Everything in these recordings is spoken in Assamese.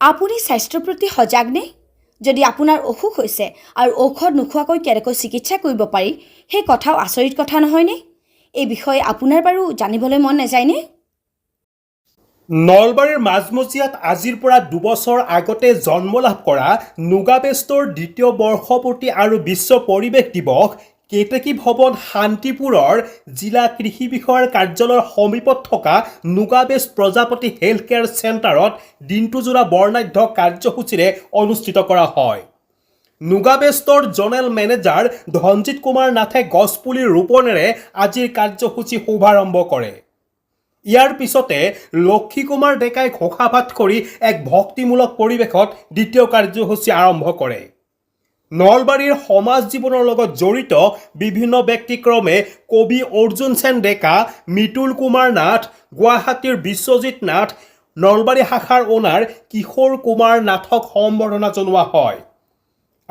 আপুনি স্বাস্থ্যৰ প্ৰতি সজাগ নে? যদি আপোনাৰ অসুখ হৈছে আৰু ঔষধ নোখোৱাকৈ কেনেকৈ চিকিৎসা কৰিব পাৰি সেই কথাও আচৰিত কথা নহয়নে? এই বিষয়ে আপোনাৰ বাৰু জানিবলৈ মন নাযায়নে? নলবাৰীৰ মাজমজিয়াত আজিৰ পৰা 2 বছৰ আগতে জন্ম লাভ কৰা নুগাবেষ্টৰ দ্বিতীয় বৰ্ষপূৰ্তি আৰু বিশ্ব পৰিৱেশ দিৱস কেতেকী ভৱন শান্তিপুৰৰ জিলা কৃষি বিষয়াৰ কাৰ্যালয়ৰ সমীপত থকা নুগাবেষ্ট প্ৰজাপতি হেল্থ কেয়াৰ চেণ্টাৰত দিনটোজোৰা বৰ্ণাঢ্য কাৰ্যসূচীৰে অনুষ্ঠিত কৰা হয়। নুগাবেষ্টৰ জনেৰেল মেনেজাৰ ধনজিত কুমাৰ নাথে গছপুলি ৰোপণেৰে আজিৰ কাৰ্যসূচী শুভাৰম্ভ কৰে। ইয়াৰ পিছতে লক্ষী কুমাৰ ডেকাই ঘোষাপাঠ কৰি এক ভক্তিমূলক পৰিৱেশত দ্বিতীয় কাৰ্যসূচী আৰম্ভ কৰে। নলবাৰীৰ সমাজ জীৱনৰ লগত জড়িত বিভিন্ন ব্যক্তিক্ৰমে কবি অৰ্জুন সেন ডেকা, মিতুল কুমাৰ নাথ, গুৱাহাটীৰ বিশ্বজিৎ নাথ, নলবাৰী শাখাৰ অনাৰ কিশোৰ কুমাৰ নাথক সম্বৰ্ধনা জনোৱা হয়।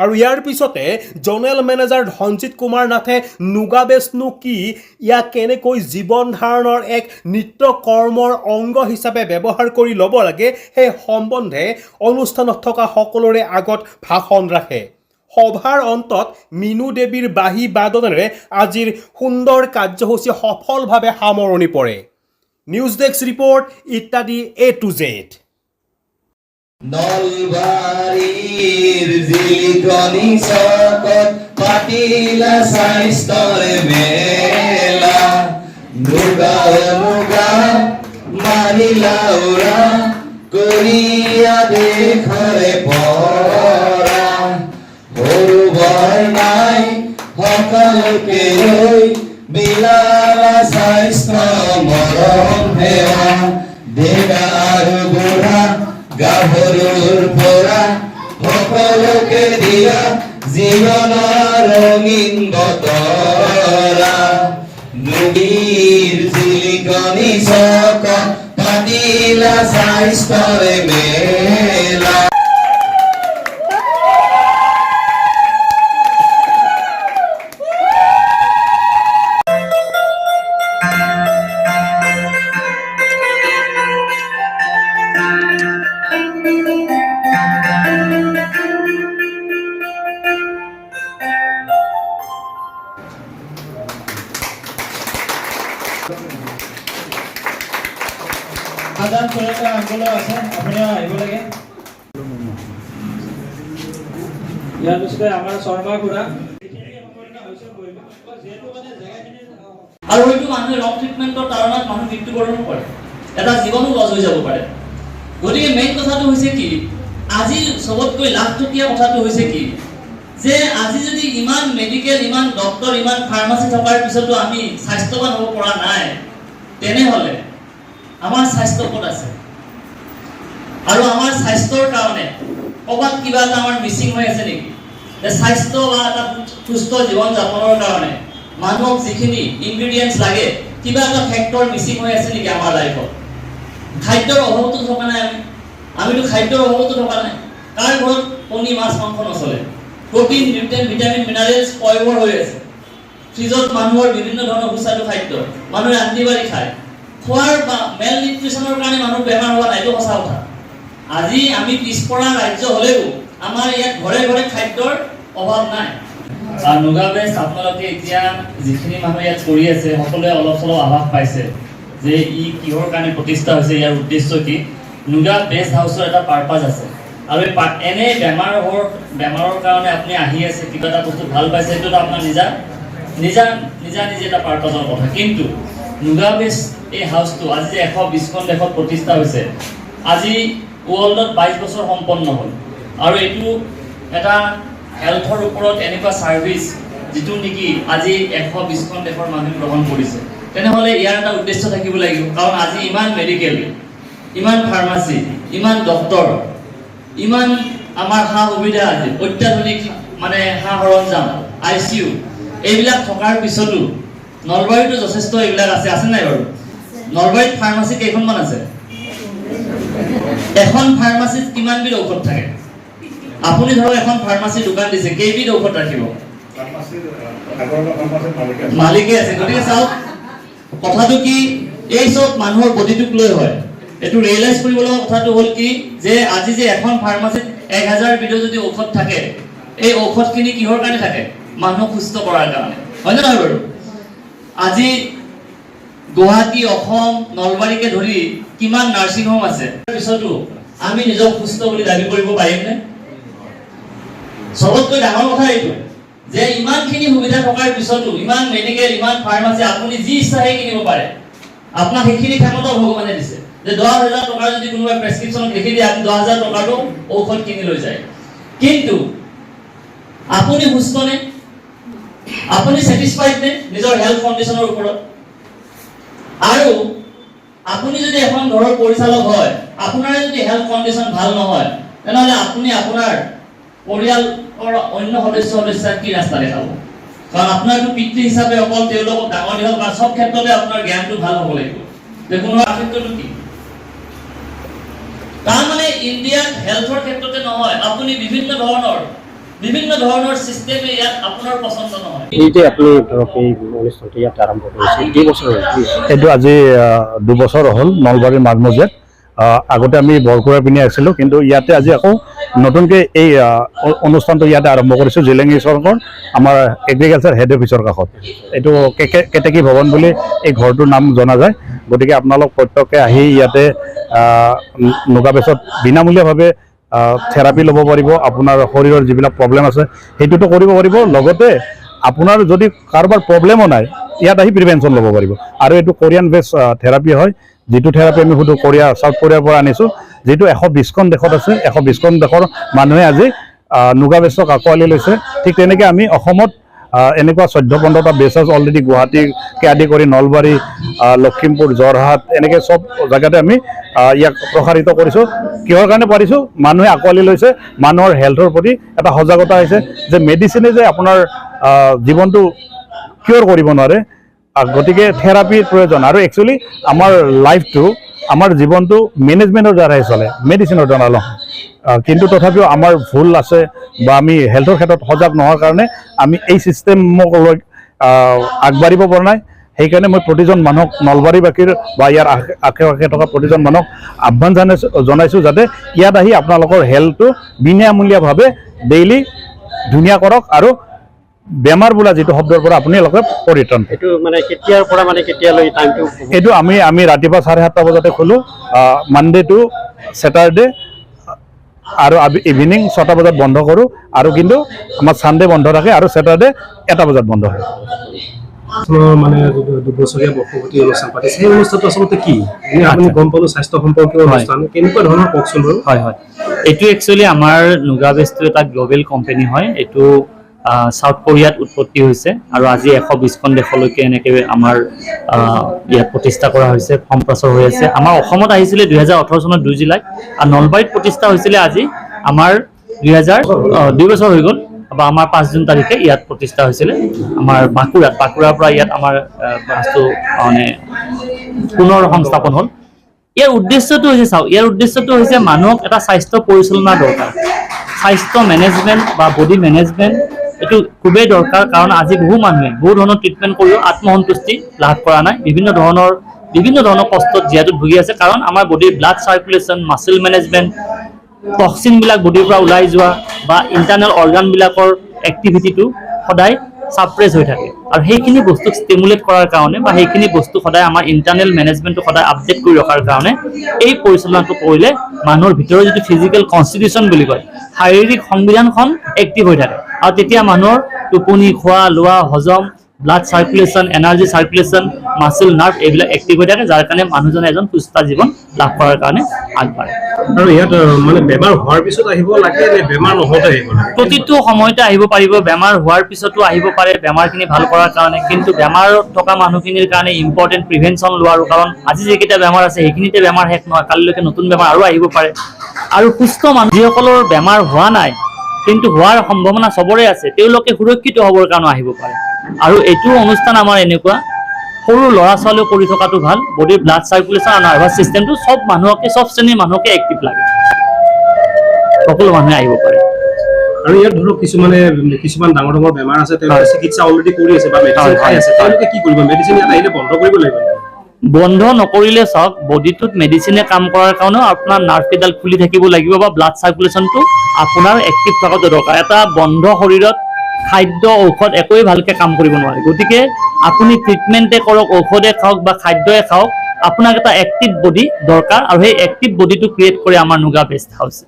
আৰু ইয়াৰ পিছতে জনেৰেল মেনেজাৰ ধনজিত কুমাৰ নাথে নুগাবেষ্টনো কি, ইয়াক কেনেকৈ জীৱন ধাৰণৰ এক নিত্য কৰ্মৰ অংগ হিচাপে ব্যৱহাৰ কৰি ল'ব লাগে সেই সম্বন্ধে অনুষ্ঠানত থকা সকলোৰে আগত ভাষণ ৰাখে। সভাৰ অন্তত মিনু দেৱীৰ বাঁহী বাদনেৰে আজিৰ সুন্দৰ কাৰ্যসূচী সফলভাৱে সামৰণি পৰে। নিউজ ডেস্ক ৰিপৰ্ট ইত্যাদি A-to-Z। নলবাৰীৰ জিলিকনি চকত পাতিলা স্বাস্থ্যৰ মেলা, মুগা মুগা মাৰিলা উৰা কৰিয়া দেশৰে পৰা, সৰু বৰ নাই সকলোকে লৈ বিলালা স্বাস্থ্য মৰম সেৱা, ডেকা আৰু বুঢ়া গাভৰুৰ পৰা সকলোকে দিয়া জীৱনৰ ৰঙীন বতৰা, নদীৰ জিলিকনি চকত পাতিলা স্বাস্থ্যৰ মেলা। সাধাৰণ চৰকাৰ আন্দোলন আছে, আপুনি আহিব লাগে। ইয়াৰ পিছতে আমাৰ শৰ্মা খুৰা আৰু এইটো মানুহে ৰং ট্ৰিটমেণ্টৰ কাৰণত মানুহ মৃত্যুবৰণ কৰে, এটা জীৱনো লছ হৈ যাব পাৰে। গতিকে মেইন কথাটো হৈছে কি, আজি চবতকৈ লাখটকীয়া কথাটো হৈছে কি, যে আজি যদি ইমান মেডিকেল, ইমান ডক্টৰ, ইমান ফাৰ্মাচী থকাৰ পিছতো আমি স্বাস্থ্যৱান হ'ব পৰা নাই, তেনেহ'লে আমাৰ স্বাস্থ্য ক'ত আছে? আৰু আমাৰ স্বাস্থ্যৰ কাৰণে ক'ৰবাত কিবা এটা আমাৰ মিচিং হৈ আছে নেকি? যে স্বাস্থ্য বা এটা সুস্থ জীৱন যাপনৰ কাৰণে মানুহক যিখিনি ইনগ্ৰিডিয়েণ্টছ লাগে, কিবা এটা ফেক্টৰ মিচিং হৈ আছে নেকি আমাৰ লাইফত? খাদ্যৰ অভাৱতো থকা নাই, আমিতো খাদ্যৰ অভাৱতো থকা নাই। কাৰ ঘৰত কণী, মাছ, মাংস নচলে? প্ৰটিন, নিউট্ৰিয়েণ্ট, ভিটামিন, মিনাৰেলছ পয়বৰ হৈ আছে। ফ্ৰিজত মানুহৰ বিভিন্ন ধৰণৰ সুস্বাদু খাদ্য, মানুহে ৰান্ধি বাঢ়ি খায়। খোৱাৰ বা মেল নিউট্ৰিচনৰ কাৰণে মানুহ বেমাৰ হোৱা নাই, এইটো সঁচা কথা। আজি আমি পিছপৰা ৰাজ্য হ'লেও আমাৰ ইয়াত ঘৰে ঘৰে খাদ্যৰ অভাৱ নাই। নুগাবেষ্ট আপোনালোকে এতিয়া যিখিনি মানুহ ইয়াত কৰি আছে, সকলোৱে অলপ চলপ আভাস পাইছে যে ই কিহৰ কাৰণে প্ৰতিষ্ঠা হৈছে, ইয়াৰ উদ্দেশ্য কি। নুগাবেষ্ট হাউচৰ এটা পাৰ্পাছ আছে, আৰু এনে বেমাৰৰ কাৰণে আপুনি আহি আছে, কিবা এটা বস্তু ভাল পাইছে, সেইটোতো আপোনাৰ নিজে এটা পাৰ্পাছৰ কথা। কিন্তু নুগাবেষ্ট এই হাউচটো আজি যে 120খন দেশত প্ৰতিষ্ঠা হৈছে, আজি ৱৰ্ল্ডত 22 বছৰ সম্পন্ন হ'ল। আৰু এইটো এটা হেল্থৰ ওপৰত এনেকুৱা ছাৰ্ভিচ যিটো নেকি আজি 120খন দেশৰ মানুহে গ্ৰহণ কৰিছে। তেনেহ'লে ইয়াৰ এটা উদ্দেশ্য থাকিব লাগিব, কাৰণ আজি ইমান মেডিকেল, ইমান ফাৰ্মাচী, ইমান ডক্তৰ, ইমান আমাৰ সা সুবিধা আছে, অত্যাধুনিক মানে সা সৰঞ্জাম, ICU, এইবিলাক থকাৰ পিছতো নলবাৰীতো যথেষ্ট এইবিলাক আছে নাই বাৰু? নলবাৰীত ফাৰ্মাচী কেইখনমান আছে? এখন ফাৰ্মাচীত কিমানবিধ ঔষধ থাকে? আপুনি ধৰক এখন ফাৰ্মাচীৰ দোকান দিছে, কেইবিধ ঔষধ ৰাখিব? মালিকে আছে। গতিকে চাওক কথাটো কি, এই চব মানুহৰ বডিটোক লৈ হয়। এইটো ৰিয়েলাইজ কৰিব লগা কথাটো হ'ল কি যে আজি যে এখন ফাৰ্মাচীত 1000 বিধৰ যদি ঔষধ থাকে, এই ঔষধখিনি কিহৰ কাৰণে থাকে? মানুহক সুস্থ কৰাৰ কাৰণে, হয় নে নহয় বাৰু? আজি গুৱাহাটী, অসম, নলবাৰীকে ধৰি কিমান নাৰ্ছিং হোম আছে, পিছতো আমি নিজক সুস্থ বুলি দাবী কৰিব পাৰিমনে? সবতকৈ ডাঙৰ কথা এইটো যে ইমানখিনি সুবিধা থকাৰ পিছতো, ইমান মেডিকেল, ইমান ফাৰ্মাচী, আপুনি যি ইচ্ছা সেই কিনিব পাৰে। আপোনাক সেইখিনি ক্ষমতা ভগৱানে দিছে যে 10,000 টকাৰ যদি কোনোবাই প্ৰেছক্ৰিপশ্যন লিখি দিয়ে, আপুনি 10,000 টকাটো ঔষধ কিনি লৈ যায়। কিন্তু আপুনি সুস্থ নে? আপুনি ছেটিছফাইড নে নিজৰ হেল্থ কণ্ডিশ্যনৰ ওপৰত? আৰু আপুনি যদি এখন ঘৰৰ পৰিচালক হয়, আপোনাৰ যদি হেল্থ কণ্ডিশ্যন ভাল নহয়, তেনেহ'লে আপুনি আপোনাৰ পৰিয়ালৰ অন্য সদস্যাক কি ৰাস্তা দেখাব? কাৰণ আপোনাৰতো পিতৃ হিচাপে অকল তেওঁলোকক ডাঙৰ দীঘল বা সব ক্ষেত্ৰতে আপোনাৰ জ্ঞানটো ভাল হ'ব লাগিব। যে কোনো ক্ষেত্ৰতো কি তাৰমানে ইণ্ডিয়াত হেল্থৰ ক্ষেত্ৰতে নহয়, আপুনি বিভিন্ন ধৰণৰ চিষ্টেমে ইয়াত আপোনাৰ পছন্দ নহয়। এই যে আপুনি ধৰক এই অনুষ্ঠানটো ইয়াত আৰম্ভ কৰিছে, দুই বছৰ হ'ল? এইটো আজি 2 বছৰ হ'ল নলবাৰীৰ মাজমজিয়াত। আগতে আমি বৰকুৰাৰ পিনে আছিলোঁ, কিন্তু ইয়াতে আজি আকৌ নতুনকৈ এই অনুষ্ঠানটো ইয়াতে আৰম্ভ কৰিছোঁ জেলেঙি চৰকৰ আমাৰ এগ্ৰিকালচাৰ হেড অফিচৰ কাষত। এইটো কেতেকী ভৱন বুলি এই ঘৰটোৰ নাম জনা যায়। গতিকে আপোনালোক প্ৰত্যেকে আহি ইয়াতে নুগাবেছত বিনামূলীয়াভাৱে থেৰাপি ল'ব পাৰিব। আপোনাৰ শৰীৰৰ যিবিলাক প্ৰব্লেম আছে সেইটোতো কৰিব পাৰিব, লগতে আপোনাৰ যদি কাৰোবাৰ প্ৰব্লেমো নাই ইয়াত আহি প্ৰিভেনশ্যন ল'ব পাৰিব। আৰু এইটো কোৰিয়ান বেছ থেৰাপি হয়, যিটো থেৰাপি আমি শুধু চাউথ কোৰিয়াৰ পৰা আনিছোঁ, যিটো 120খন দেশত আছে। 120খন দেশৰ মানুহে আজি নুগাবেছক আঁকোৱালি লৈছে। ঠিক তেনেকৈ আমি অসমত এনেকুৱা 14-15টা বেছ আছে অলৰেডি, গুৱাহাটীকে আদি কৰি নলবাৰী, লখিমপুৰ, যোৰহাট, এনেকৈ চব জেগাতে আমি ইয়াক প্ৰসাৰিত কৰিছোঁ। কিহৰ কাৰণে পাৰিছোঁ? মানুহে আঁকোৱালি লৈছে, মানুহৰ হেল্থৰ প্ৰতি এটা সজাগতা হৈছে যে মেডিচিনে যে আপোনাৰ জীৱনটো কিয়ৰ কৰিব নোৱাৰে। গতিকে থেৰাপিৰ প্ৰয়োজন। আৰু একচুৱেলি আমাৰ লাইফটো, আমাৰ জীৱনটো মেনেজমেণ্টৰ দ্বাৰাই চলে, মেডিচিনৰ দ্বাৰা নহয়। কিন্তু তথাপিও আমাৰ ভুল আছে বা আমি হেল্থৰ ক্ষেত্ৰত সজাগ নোহোৱাৰ কাৰণে আমি এই ছিষ্টেমক লৈ আগবাঢ়িব পৰা নাই। সেইকাৰণে মই প্ৰতিজন মানুহক, নলবাৰীবাসীৰ বা ইয়াৰ আশে পাশে থকা প্ৰতিজন মানুহক আহ্বান জনাইছোঁ যাতে ইয়াত আহি আপোনালোকৰ হেল্থটো বিনামূলীয়াভাৱে ডেইলি ধুনীয়া কৰক আৰু বেমাৰ বোলা যিটো শব্দৰ পৰা আপোনালোকে পৰিত্ৰাণ। এইটো মানে কেতিয়াৰ পৰা মানে কেতিয়ালৈ টাইমটো? এইটো আমি ৰাতিপুৱা 7:30 বজাতে খোলোঁ, মানডে টু ছেটাৰডে, আৰু ইভিনিং 6টা বজাত বন্ধ কৰোঁ। আৰু কিন্তু আমাৰ ছানডে বন্ধ থাকে আৰু ছেটাৰডে 1টা বজাত বন্ধ হয়। মানে 2 বছৰীয়া বৰ্ষপূৰ্তি অনুষ্ঠান পাতিছে, সেই অনুষ্ঠানটো আচলতে কি? আপুনি গম পালোঁ স্বাস্থ্য সম্পৰ্কীয় অনুষ্ঠান, কেনেকুৱা ধৰণৰ কওকচোন বাৰু। হয়, এইটো একচুৱেলি আমাৰ নুগাবেছটো এটা গ্ল'বেল কোম্পানী হয়। এইটো সাউথ কোৰিয়াত উৎপত্তি হৈছে আৰু আজি 120খন দেশলৈকে এনেকৈ আমাৰ ইয়াত প্ৰতিষ্ঠা কৰা হৈছে, সম্প্ৰচাৰ হৈ আছে। আমাৰ অসমত আহিছিলে 2018 চনৰ 2 জুলাইত, আৰু নলবাৰীত প্ৰতিষ্ঠা হৈছিলে আজি আমাৰ 2 বছৰ হৈ গ'ল। বা আমাৰ 5 জুন তাৰিখে ইয়াত প্ৰতিষ্ঠা হৈছিলে আমাৰ বাঁকুৰাৰ পৰা ইয়াত আমাৰ ব্ৰাঞ্চটো মানে পুনৰ সংস্থাপন হ'ল। ইয়াৰ উদ্দেশ্যটো হৈছে, ইয়াৰ উদ্দেশ্যটো হৈছে মানুহক এটা স্বাস্থ্য পৰিচালনা দৰকাৰ। স্বাস্থ্য মেনেজমেণ্ট বা বডি মেনেজমেণ্ট এইটো খুবেই দৰকাৰ, কাৰণ আজি বহু মানুহে বহু ধৰণৰ ট্ৰিটমেণ্ট কৰিও আত্মসন্তুষ্টি লাভ কৰা নাই, বিভিন্ন ধৰণৰ কষ্টত যিহেতু ভুগি আছে। কাৰণ আমাৰ বডিৰ ব্লাড চাৰ্কুলেশ্যন, মাছল মেনেজমেণ্ট, টক্সিনবিলাক বডিৰ পৰা ওলাই যোৱা বা ইণ্টাৰনেল অৰ্গানবিলাকৰ এক্টিভিটিটো সদায় ছাপ্ৰেছ হৈ থাকে। আৰু সেইখিনি বস্তুক ষ্টিমুলেট কৰাৰ কাৰণে বা সেইখিনি বস্তু সদায় আমাৰ ইণ্টাৰনেল মেনেজমেণ্টটো সদায় আপডেট কৰি ৰখাৰ কাৰণে এই পৰিচালনাটো কৰিলে মানুহৰ ভিতৰৰ যিটো ফিজিকেল কনষ্টিটিউশ্যন বুলি কয়, শাৰীৰিক সংবিধানখন এক্টিভ হৈ থাকে। আৰু তেতিয়া মানুহৰ টোপনি, খোৱা লোৱা, হজম, blood circulation, energy circulation, muscle, nerve এইবিলাক এক্টিভ হৈ থাকে, যাৰ কাৰণে মানুহজনে এজন সুস্থ জীৱন লাভ কৰাৰ কাৰণে আগবাঢ়ে। আৰু ইয়াত মানে বেমাৰ হোৱাৰ পিছত আহিব লাগে নে বেমাৰ নহওঁতে আহিব লাগে? প্ৰতিটো সময়তে আহিব পাৰিব, বেমাৰ হোৱাৰ পিছতো আহিব পাৰে বেমাৰখিনি ভাল কৰাৰ কাৰণে। কিন্তু বেমাৰত থকা মানুহখিনিৰ কাৰণে ইম্পৰ্টেণ্ট প্ৰিভেনশ্যন লোৱাৰো, কাৰণ আজি যিকেইটা বেমাৰ আছে সেইখিনিতে বেমাৰ শেষ নহয়, কালিলৈকে নতুন বেমাৰ আৰু আহিব পাৰে। আৰু সুস্থ মানুহ যিসকলৰ বেমাৰ হোৱা নাই কিন্তু হোৱাৰ সম্ভাৱনা চবৰে আছে, তেওঁলোকে সুৰক্ষিত হ'বৰ কাৰণে আহিব পাৰে। আৰু এইটো অনুষ্ঠান আমাৰ এনেকুৱা সৰু ল'ৰা ছোৱালীও কৰি থকাটো ভাল। বডিৰ ব্লাড চাৰ্কুলেশ্যন আৰু নাৰ্ভাছ চিষ্টেমটো চব শ্ৰেণীৰ মানুহকে এক্টিভ লাগে, সকলো মানুহে আহিব পাৰে। আৰু ইয়াত ধৰক কিছুমান ডাঙৰ বেমাৰ আছে, তেওঁলোকে চিকিৎসা অলৰেডি কৰি আছে বা মেডিচিন খাই আছে, তেওঁলোকে কি কৰিব? মেডিচিন ইয়াত আহিলে বন্ধ কৰিব লাগিব? বন্ধ নকৰিলে চাওক বডিটোত মেডিচিনে কাম কৰাৰ কাৰণেও আপোনাৰ নাৰ্ভ কেইডাল খুলি থাকিব লাগিব বা ব্লাড চাৰ্কুলেশ্যনটো আপোনাৰ এক্টিভ থকাটো দৰকাৰ। এটা বন্ধ শৰীৰত খাদ্য ঔষধ একোৱেই ভালকৈ কাম কৰিব নোৱাৰে। গতিকে আপুনি ট্ৰিটমেণ্টে কৰক, ঔষধে খাওক বা খাদ্যই খাওক, আপোনাক এটা এক্টিভ বডি দৰকাৰ আৰু সেই এক্টিভ বডিটো ক্ৰিয়েট কৰে আমাৰ নুগা বেষ্ট হাউচে।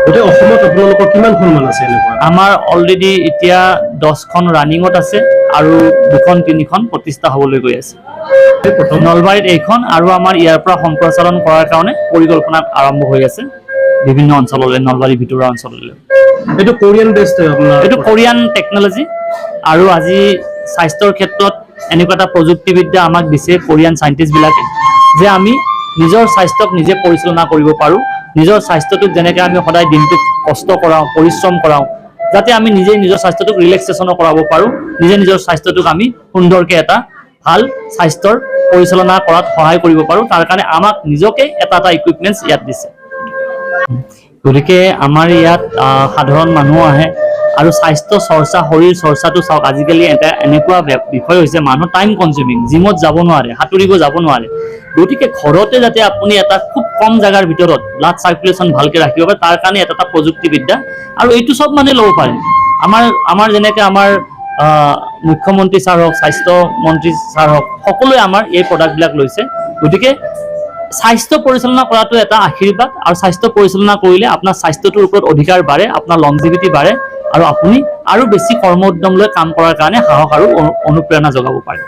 গোটেই অসমত আপোনালোকৰ কিমানখন মান আছে এনেকুৱা? আমাৰ অলৰেডি এতিয়া 10খন ৰানিঙত আছে আৰু 2-3খন প্ৰতিষ্ঠা হ'বলৈ গৈ আছে। নলবাৰীত এইখন আৰু আমাৰ ইয়াৰ পৰা সম্প্ৰচাৰণ কৰাৰ কাৰণে পৰিকল্পনা আৰম্ভ হৈ আছে বিভিন্ন অঞ্চললৈ, নলবাৰীৰ ভিতৰুৱা অঞ্চললৈ। এইটো কোৰিয়ান বেষ্ট আপোনাৰ? এইটো কোৰিয়ান টেকন'লজি আৰু আজি স্বাস্থ্যৰ ক্ষেত্ৰত এনেকুৱা এটা প্ৰযুক্তিবিদ্যা আমাক দিছে কোৰিয়ান চাইণ্টিষ্টবিলাকে যে আমি নিজৰ স্বাস্থ্যক নিজে পৰিচালনা কৰিব পাৰোঁ। নিজৰ স্বাস্থ্যটোক যেনেকৈ আমি সদায় দিনটোত কষ্ট কৰাওঁ, পৰিশ্ৰম কৰাওঁ, যাতে আমি নিজে নিজৰ স্বাস্থ্যটোক ৰিলেক্সেশ্যনো কৰাব পাৰোঁ, নিজে নিজৰ স্বাস্থ্যটোক আমি সুন্দৰকৈ এটা ভাল স্বাস্থ্যৰ পৰিচালনা কৰাত সহায় কৰিব পাৰোঁ। তাৰ কাৰণে আমাক নিজকে এটা ইকুইপমেণ্টছ ইয়াত দিছে। গতিকে আমাৰ ইয়াত সাধাৰণ মানুহ আহে আৰু স্বাস্থ্য চৰ্চা, শৰীৰ চৰ্চাটো চাওক, আজিকালি এটা এনেকুৱা বিষয় হৈছে মানুহ টাইম কনজিউমিং, জিমত যাব নোৱাৰে, সাঁতুৰিব যাব নোৱাৰে। গতিকে ঘৰতে যাতে আপুনি এটা খুব কম জেগাৰ ভিতৰত ব্লাড চাৰ্কুলেশ্যন ভালকৈ ৰাখিব পাৰে, তাৰ কাৰণে এটা প্ৰযুক্তিবিদ্যা আৰু এইটো চব মানুহে ল'ব পাৰে। আমাৰ যেনেকৈ আমাৰ মুখ্যমন্ত্ৰী ছাৰ হওক, স্বাস্থ্য মন্ত্ৰী ছাৰ হওক, সকলোৱে আমাৰ এই প্ৰডাক্টবিলাক লৈছে। গতিকে স্বাস্থ্য পৰিচালনা কৰাটো এটা আশীৰ্বাদ আৰু স্বাস্থ্য পৰিচালনা কৰিলে আপোনাৰ স্বাস্থ্যটোৰ ওপৰত অধিকাৰ বাঢ়ে, আপোনাৰ লংজিভিটি বাঢ়ে আৰু আপুনি আৰু বেছি কৰ্ম উদ্যম লৈ কাম কৰাৰ কাৰণে সাহস আৰু অনুপ্ৰেৰণা যোগাব পাৰে।